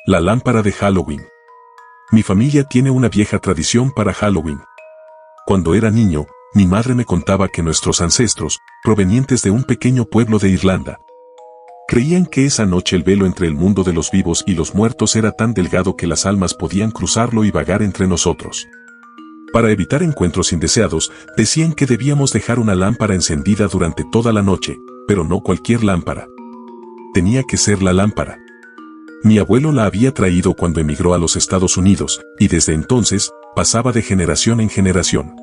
La lámpara de Halloween. Mi familia tiene una vieja tradición para Halloween. Cuando era niño, mi madre me contaba que nuestros ancestros, provenientes de un pequeño pueblo de Irlanda, creían que esa noche el velo entre el mundo de los vivos y los muertos era tan delgado que las almas podían cruzarlo y vagar entre nosotros. Para evitar encuentros indeseados, decían que debíamos dejar una lámpara encendida durante toda la noche, pero no cualquier lámpara. Tenía que ser la lámpara. Mi abuelo la había traído cuando emigró a los Estados Unidos, y desde entonces, pasaba de generación en generación.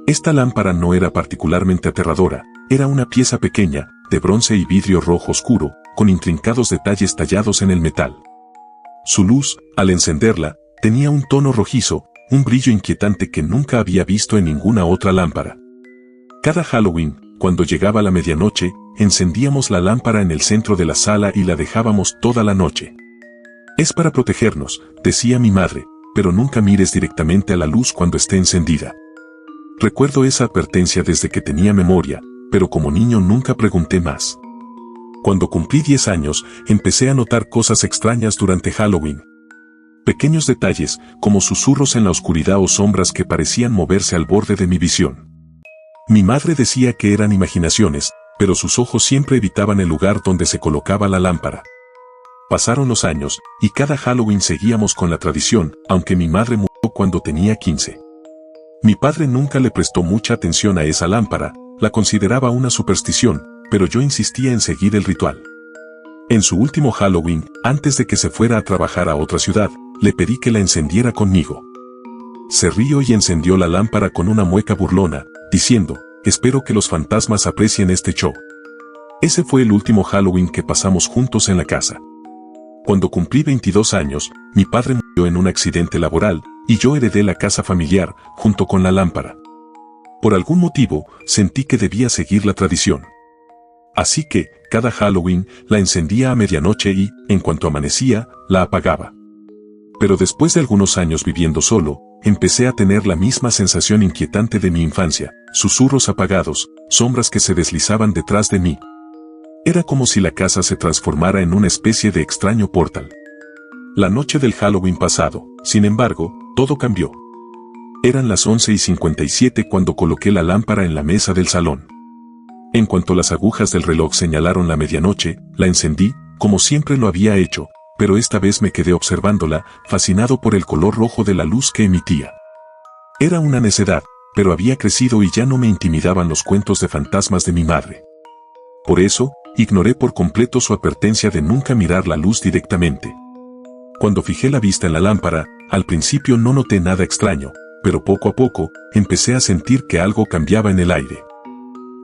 Esta lámpara no era particularmente aterradora, era una pieza pequeña, de bronce y vidrio rojo oscuro, con intrincados detalles tallados en el metal. Su luz, al encenderla, tenía un tono rojizo, un brillo inquietante que nunca había visto en ninguna otra lámpara. Cada Halloween, cuando llegaba la medianoche, encendíamos la lámpara en el centro de la sala y la dejábamos toda la noche. Es para protegernos, decía mi madre, pero nunca mires directamente a la luz cuando esté encendida. Recuerdo esa advertencia desde que tenía memoria, pero como niño nunca pregunté más. Cuando cumplí 10 años, empecé a notar cosas extrañas durante Halloween. Pequeños detalles, como susurros en la oscuridad o sombras que parecían moverse al borde de mi visión. Mi madre decía que eran imaginaciones, pero sus ojos siempre evitaban el lugar donde se colocaba la lámpara. Pasaron los años, y cada Halloween seguíamos con la tradición, aunque mi madre murió cuando tenía 15. Mi padre nunca le prestó mucha atención a esa lámpara, la consideraba una superstición, pero yo insistía en seguir el ritual. En su último Halloween, antes de que se fuera a trabajar a otra ciudad, le pedí que la encendiera conmigo. Se rió y encendió la lámpara con una mueca burlona, diciendo, espero que los fantasmas aprecien este show. Ese fue el último Halloween que pasamos juntos en la casa. Cuando cumplí 22 años, mi padre murió en un accidente laboral, y yo heredé la casa familiar, junto con la lámpara. Por algún motivo, sentí que debía seguir la tradición. Así que, cada Halloween, la encendía a medianoche y, en cuanto amanecía, la apagaba. Pero después de algunos años viviendo solo, empecé a tener la misma sensación inquietante de mi infancia, susurros apagados, sombras que se deslizaban detrás de mí. Era como si la casa se transformara en una especie de extraño portal. La noche del Halloween pasado, sin embargo, todo cambió. Eran las 11:57 cuando coloqué la lámpara en la mesa del salón. En cuanto las agujas del reloj señalaron la medianoche, la encendí, como siempre lo había hecho, pero esta vez me quedé observándola, fascinado por el color rojo de la luz que emitía. Era una necedad, pero había crecido y ya no me intimidaban los cuentos de fantasmas de mi madre. Por eso, ignoré por completo su advertencia de nunca mirar la luz directamente. Cuando fijé la vista en la lámpara, al principio no noté nada extraño, pero poco a poco, empecé a sentir que algo cambiaba en el aire.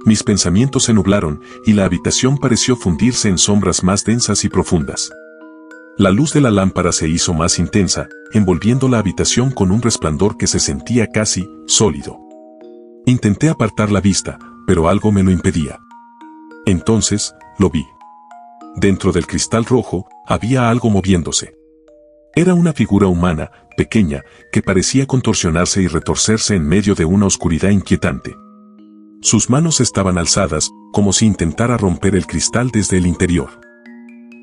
Mis pensamientos se nublaron, y la habitación pareció fundirse en sombras más densas y profundas. La luz de la lámpara se hizo más intensa, envolviendo la habitación con un resplandor que se sentía casi sólido. Intenté apartar la vista, pero algo me lo impedía. Entonces, lo vi. Dentro del cristal rojo, había algo moviéndose. Era una figura humana, pequeña, que parecía contorsionarse y retorcerse en medio de una oscuridad inquietante. Sus manos estaban alzadas, como si intentara romper el cristal desde el interior.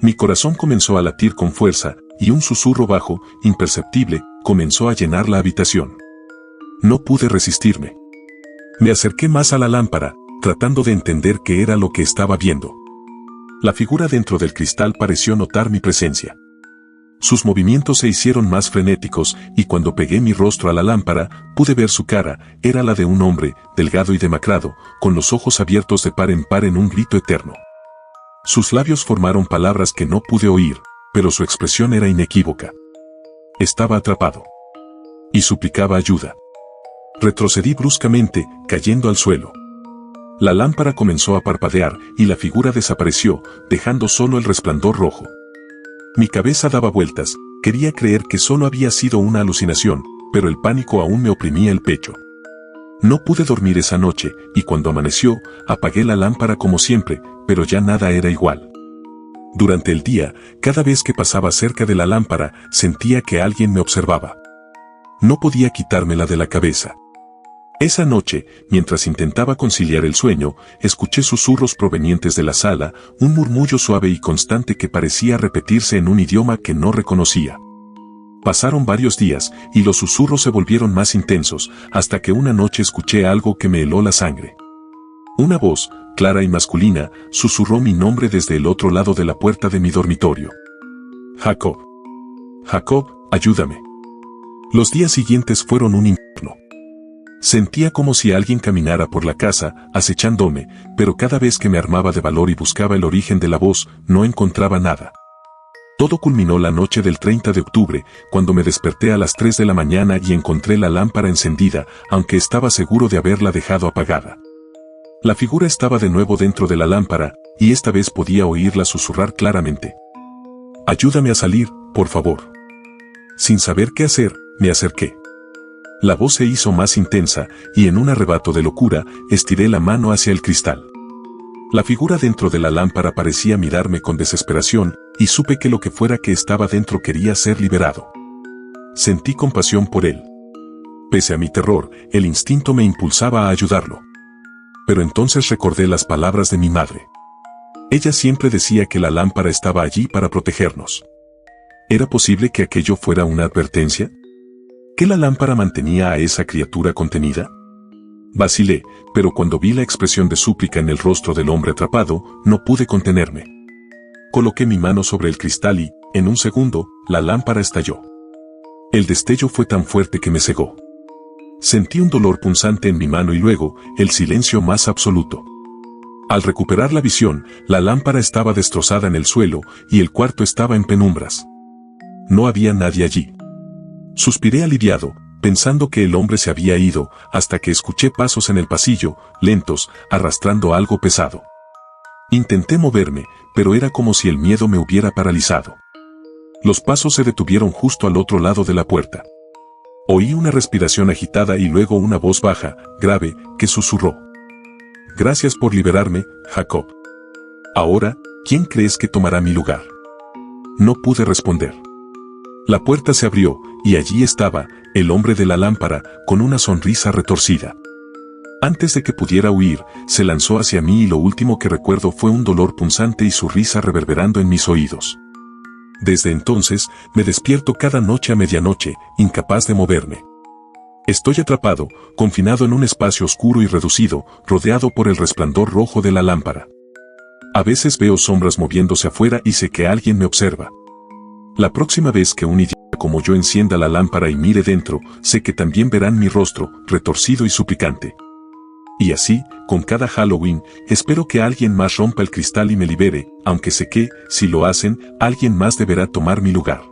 Mi corazón comenzó a latir con fuerza, y un susurro bajo, imperceptible, comenzó a llenar la habitación. No pude resistirme. Me acerqué más a la lámpara, tratando de entender qué era lo que estaba viendo. La figura dentro del cristal pareció notar mi presencia. Sus movimientos se hicieron más frenéticos, y cuando pegué mi rostro a la lámpara, pude ver su cara, era la de un hombre, delgado y demacrado, con los ojos abiertos de par en un grito eterno. Sus labios formaron palabras que no pude oír, pero su expresión era inequívoca. Estaba atrapado. Y suplicaba ayuda. Retrocedí bruscamente, cayendo al suelo. La lámpara comenzó a parpadear, y la figura desapareció, dejando solo el resplandor rojo. Mi cabeza daba vueltas, quería creer que solo había sido una alucinación, pero el pánico aún me oprimía el pecho. No pude dormir esa noche, y cuando amaneció, apagué la lámpara como siempre, pero ya nada era igual. Durante el día, cada vez que pasaba cerca de la lámpara, sentía que alguien me observaba. No podía quitármela de la cabeza. Esa noche, mientras intentaba conciliar el sueño, escuché susurros provenientes de la sala, un murmullo suave y constante que parecía repetirse en un idioma que no reconocía. Pasaron varios días, y los susurros se volvieron más intensos, hasta que una noche escuché algo que me heló la sangre. Una voz, clara y masculina, susurró mi nombre desde el otro lado de la puerta de mi dormitorio. Jacob. Jacob, ayúdame. Los días siguientes fueron un infierno. Sentía como si alguien caminara por la casa, acechándome, pero cada vez que me armaba de valor y buscaba el origen de la voz, no encontraba nada. Todo culminó la noche del 30 de octubre, cuando me desperté a las 3 de la mañana y encontré la lámpara encendida, aunque estaba seguro de haberla dejado apagada. La figura estaba de nuevo dentro de la lámpara, y esta vez podía oírla susurrar claramente. «Ayúdame a salir, por favor». Sin saber qué hacer, me acerqué. La voz se hizo más intensa, y en un arrebato de locura, estiré la mano hacia el cristal. La figura dentro de la lámpara parecía mirarme con desesperación, y supe que lo que fuera que estaba dentro quería ser liberado. Sentí compasión por él. Pese a mi terror, el instinto me impulsaba a ayudarlo. Pero entonces recordé las palabras de mi madre. Ella siempre decía que la lámpara estaba allí para protegernos. ¿Era posible que aquello fuera una advertencia? ¿Que la lámpara mantenía a esa criatura contenida? Vacilé, pero cuando vi la expresión de súplica en el rostro del hombre atrapado, no pude contenerme. Coloqué mi mano sobre el cristal y, en un segundo, la lámpara estalló. El destello fue tan fuerte que me cegó. Sentí un dolor punzante en mi mano y luego, el silencio más absoluto. Al recuperar la visión, la lámpara estaba destrozada en el suelo y el cuarto estaba en penumbras. No había nadie allí. Suspiré aliviado, pensando que el hombre se había ido, hasta que escuché pasos en el pasillo, lentos, arrastrando algo pesado. Intenté moverme, pero era como si el miedo me hubiera paralizado. Los pasos se detuvieron justo al otro lado de la puerta. Oí una respiración agitada y luego una voz baja, grave, que susurró. «Gracias por liberarme, Jacob. Ahora, ¿quién crees que tomará mi lugar?» No pude responder. La puerta se abrió, y allí estaba, el hombre de la lámpara, con una sonrisa retorcida. Antes de que pudiera huir, se lanzó hacia mí y lo último que recuerdo fue un dolor punzante y su risa reverberando en mis oídos. Desde entonces, me despierto cada noche a medianoche, incapaz de moverme. Estoy atrapado, confinado en un espacio oscuro y reducido, rodeado por el resplandor rojo de la lámpara. A veces veo sombras moviéndose afuera y sé que alguien me observa. La próxima vez que un idiota como yo encienda la lámpara y mire dentro, sé que también verán mi rostro, retorcido y suplicante. Y así, con cada Halloween, espero que alguien más rompa el cristal y me libere, aunque sé que, si lo hacen, alguien más deberá tomar mi lugar.